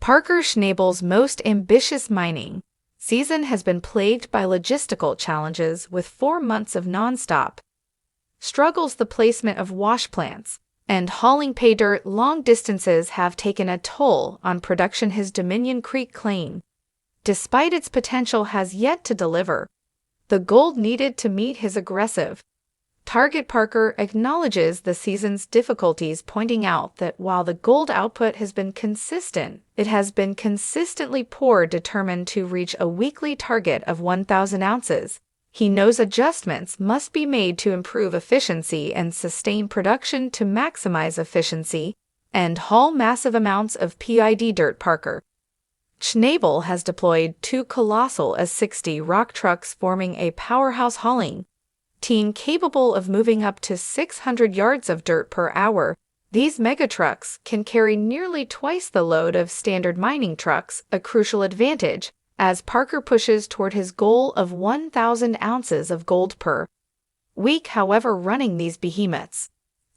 Parker Schnabel's most ambitious mining season has been plagued by logistical challenges with 4 months of nonstop struggles. The placement of wash plants and hauling pay dirt long distances have taken a toll on production. His Dominion Creek claim, despite its potential, has yet to deliver the gold needed to meet his aggressive target. Parker acknowledges the season's difficulties, pointing out that while the gold output has been consistent, it has been consistently poor. Determined to reach a weekly target of 1,000 ounces, he knows adjustments must be made to improve efficiency and sustain production to maximize efficiency and haul massive amounts of PID dirt. Parker Schnabel has deployed 2 colossal S60 rock trucks, forming a powerhouse hauling team capable of moving up to 600 yards of dirt per hour. These megatrucks can carry nearly twice the load of standard mining trucks, a crucial advantage as Parker pushes toward his goal of 1,000 ounces of gold per week. However, running these behemoths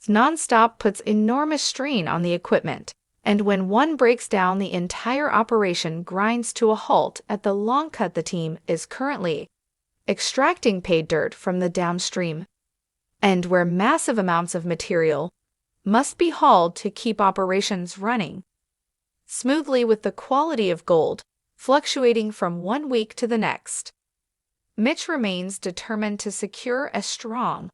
nonstop puts enormous strain on the equipment, and when one breaks down, the entire operation grinds to a halt. At the long cut, the team is currently extracting paid dirt from the downstream end, where massive amounts of material must be hauled to keep operations running smoothly, with the quality of gold fluctuating from one week to the next. Mitch remains determined to secure a strong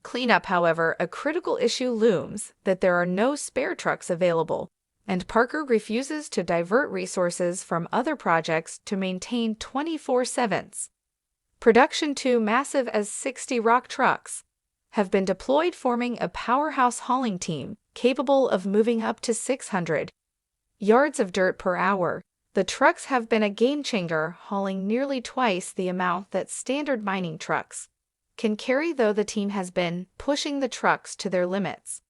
cleanup. However, a critical issue looms that there are no spare trucks available, and Parker refuses to divert resources from other projects to maintain 24/7 production. 2 massive S60 rock trucks have been deployed, forming a powerhouse hauling team capable of moving up to 600 yards of dirt per hour. The trucks have been a game-changer, hauling nearly twice the amount that standard mining trucks can carry, though the team has been pushing the trucks to their limits.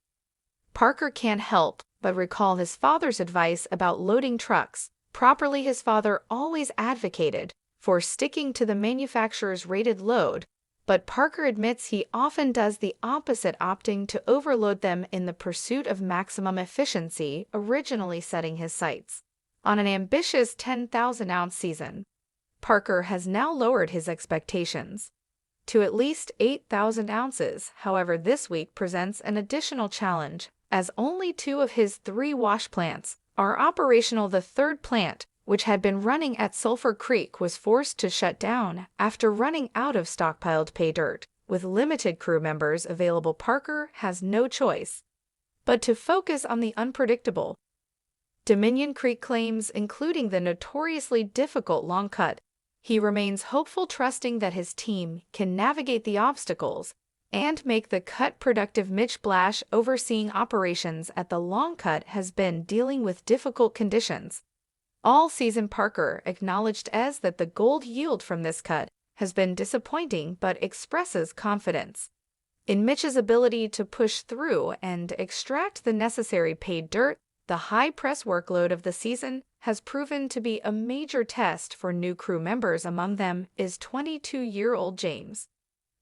Parker can't help but recall his father's advice about loading trucks properly. His father always advocated for sticking to the manufacturer's rated load, but Parker admits he often does the opposite, opting to overload them in the pursuit of maximum efficiency. Originally setting his sights on an ambitious 10,000-ounce season, Parker has now lowered his expectations to at least 8,000 ounces. However, this week presents an additional challenge, as only 2 of his 3 wash plants are operational. The third plant, which had been running at Sulphur Creek, was forced to shut down after running out of stockpiled pay dirt. With limited crew members available, Parker has no choice but to focus on the unpredictable Dominion Creek claims, including the notoriously difficult long cut. He remains hopeful, trusting that his team can navigate the obstacles and make the cut productive. Mitch Blash, overseeing operations at the long cut, has been dealing with difficult conditions all season. Parker acknowledged as that the gold yield from this cut has been disappointing, but expresses confidence in Mitch's ability to push through and extract the necessary paid dirt. The high-press workload of the season has proven to be a major test for new crew members. Among them is 22-year-old James,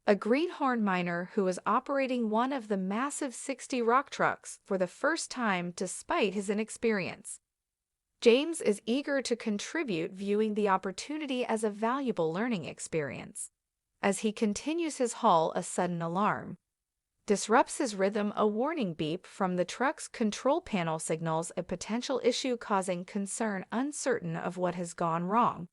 a greenhorn miner who is operating one of the massive 60 rock trucks for the first time. Despite his inexperience, James is eager to contribute, viewing the opportunity as a valuable learning experience. As he continues his haul, a sudden alarm disrupts his rhythm. A warning beep from the truck's control panel signals a potential issue, causing concern. Uncertain of what has gone wrong,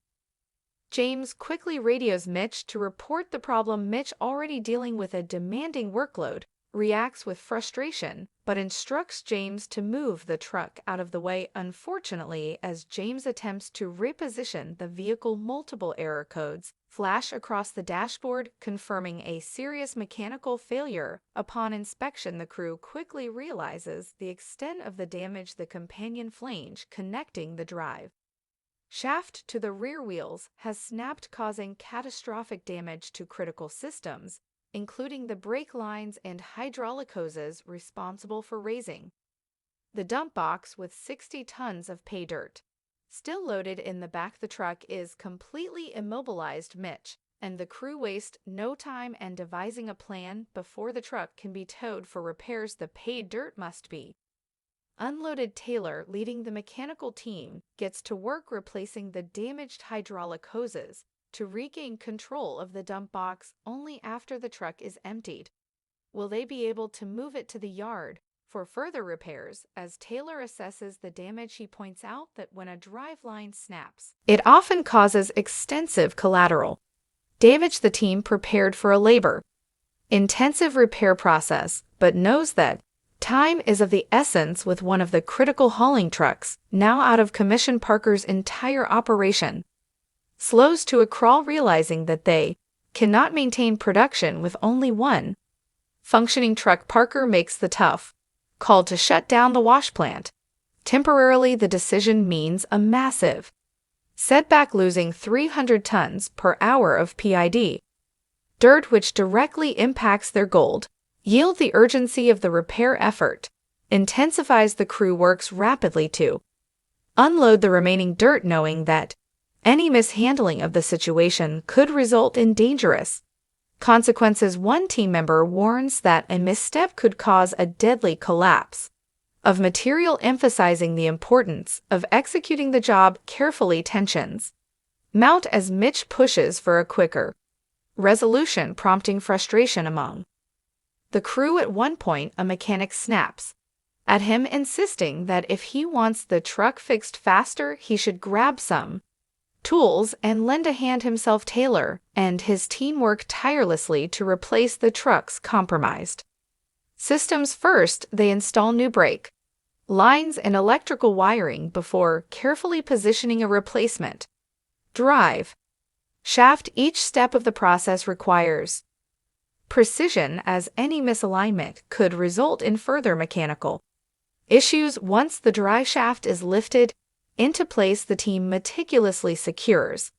James quickly radios Mitch to report the problem. Mitch, already dealing with a demanding workload, reacts with frustration, but instructs James to move the truck out of the way. Unfortunately, as James attempts to reposition the vehicle, multiple error codes flash across the dashboard, confirming a serious mechanical failure. Upon inspection, the crew quickly realizes the extent of the damage. The companion flange connecting the drive shaft to the rear wheels has snapped, causing catastrophic damage to critical systems, including the brake lines and hydraulic hoses responsible for raising the dump box with 60 tons of pay dirt still loaded in the back. The truck is completely immobilized. Mitch and the crew waste no time and devising a plan before the truck can be towed for repairs. The paid dirt must be Unloaded Taylor, leading the mechanical team, gets to work replacing the damaged hydraulic hoses to regain control of the dump box only after the truck is emptied. Will they be able to move it to the yard for further repairs? As Taylor assesses the damage, he points out that when a driveline snaps, it often causes extensive collateral damage. The team prepared for a labor-intensive repair process, but knows that time is of the essence with one of the critical hauling trucks now out of commission. Parker's entire operation slows to a crawl, realizing that they cannot maintain production with only one functioning truck. Parker makes the tough call to shut down the wash plant temporarily. The decision means a massive setback, losing 300 tons per hour of PID dirt, which directly impacts their gold yield. The urgency of the repair effort intensifies. The crew works rapidly to unload the remaining dirt, knowing that any mishandling of the situation could result in dangerous consequences. One team member warns that a misstep could cause a deadly collapse of material, emphasizing the importance of executing the job carefully. Tensions mount as Mitch pushes for a quicker resolution, prompting frustration among the crew. At one point, a mechanic snaps at him, insisting that if he wants the truck fixed faster, he should grab some tools and lend a hand himself. Taylor and his team work tirelessly to replace the truck's compromised systems. First, they install new brake lines and electrical wiring before carefully positioning a replacement drive shaft. Each step of the process requires precision, as any misalignment could result in further mechanical issues. Once the drive shaft is lifted into place, the team meticulously secures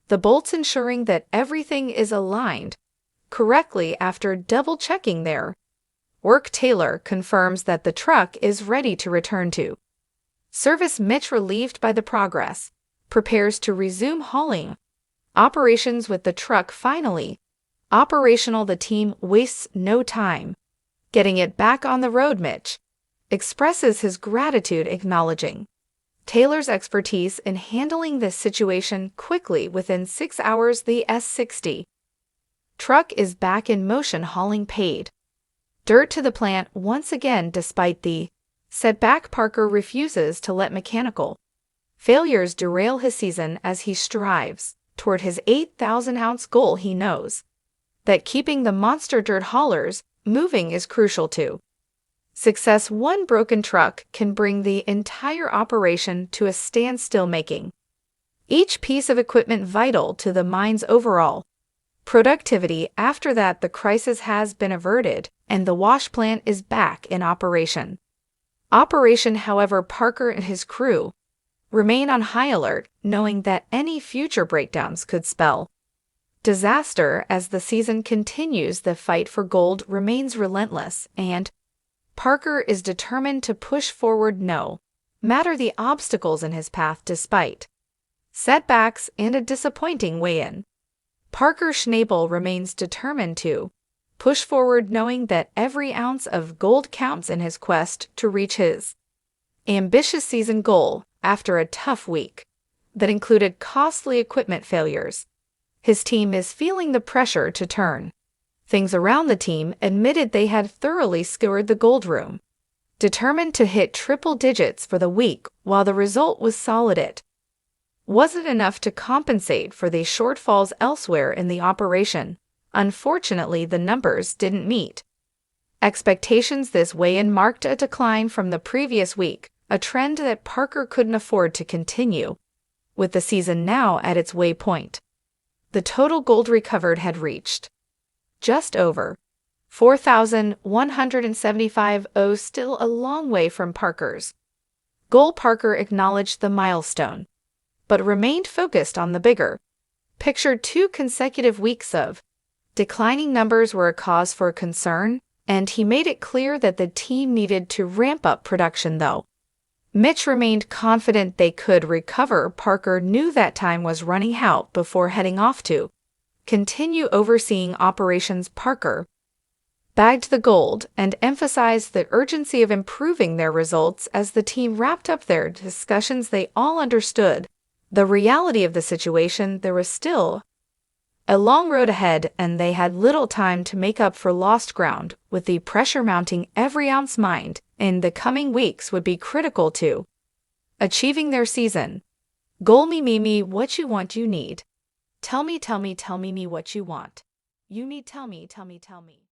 the bolts, ensuring that everything is aligned correctly. After double-checking their work, Taylor confirms that the truck is ready to return to service. Mitch, relieved by the progress, prepares to resume hauling operations. With the truck finally operational, the team wastes no time getting it back on the road. Mitch expresses his gratitude, acknowledging Taylor's expertise in handling this situation quickly. Within 6 hours, the S60 truck is back in motion, hauling paid dirt to the plant once again. Despite the setback, Parker refuses to let mechanical failures derail his season as he strives toward his 8,000-ounce goal. He knows that keeping the monster dirt haulers moving is crucial to success. One broken truck can bring the entire operation to a standstill, making each piece of equipment vital to the mine's overall productivity. After that, the crisis has been averted and the wash plant is back in operation. However, Parker and his crew remain on high alert, knowing that any future breakdowns could spell disaster. As the season continues, the fight for gold remains relentless, and Parker is determined to push forward no matter the obstacles in his path. Despite setbacks and a disappointing weigh-in, Parker Schnabel remains determined to push forward, knowing that every ounce of gold counts in his quest to reach his ambitious season goal. After a tough week that included costly equipment failures, his team is feeling the pressure to turn things around. The team admitted they had thoroughly scoured the gold room, determined to hit triple digits for the week. While the result was solid, it wasn't enough to compensate for the shortfalls elsewhere in the operation. Unfortunately, the numbers didn't meet expectations. This weigh-in marked a decline from the previous week, a trend that Parker couldn't afford to continue. With the season now at its waypoint, the total gold recovered had reached just over 4,175, still a long way from Parker's goal. Parker acknowledged the milestone, but remained focused on the bigger picture. 2 consecutive weeks of declining numbers were a cause for concern, and he made it clear that the team needed to ramp up production. Though Mitch remained confident they could recover, Parker knew that time was running out before heading off to continue overseeing operations. Parker bagged the gold and emphasized the urgency of improving their results as the team wrapped up their discussions. They all understood the reality of the situation. There was still a long road ahead, and they had little time to make up for lost ground, with the pressure mounting every ounce. Mind in the coming weeks would be critical to achieving their season goal. Me, what you want, you need. Tell me, me what you want. You need, tell me.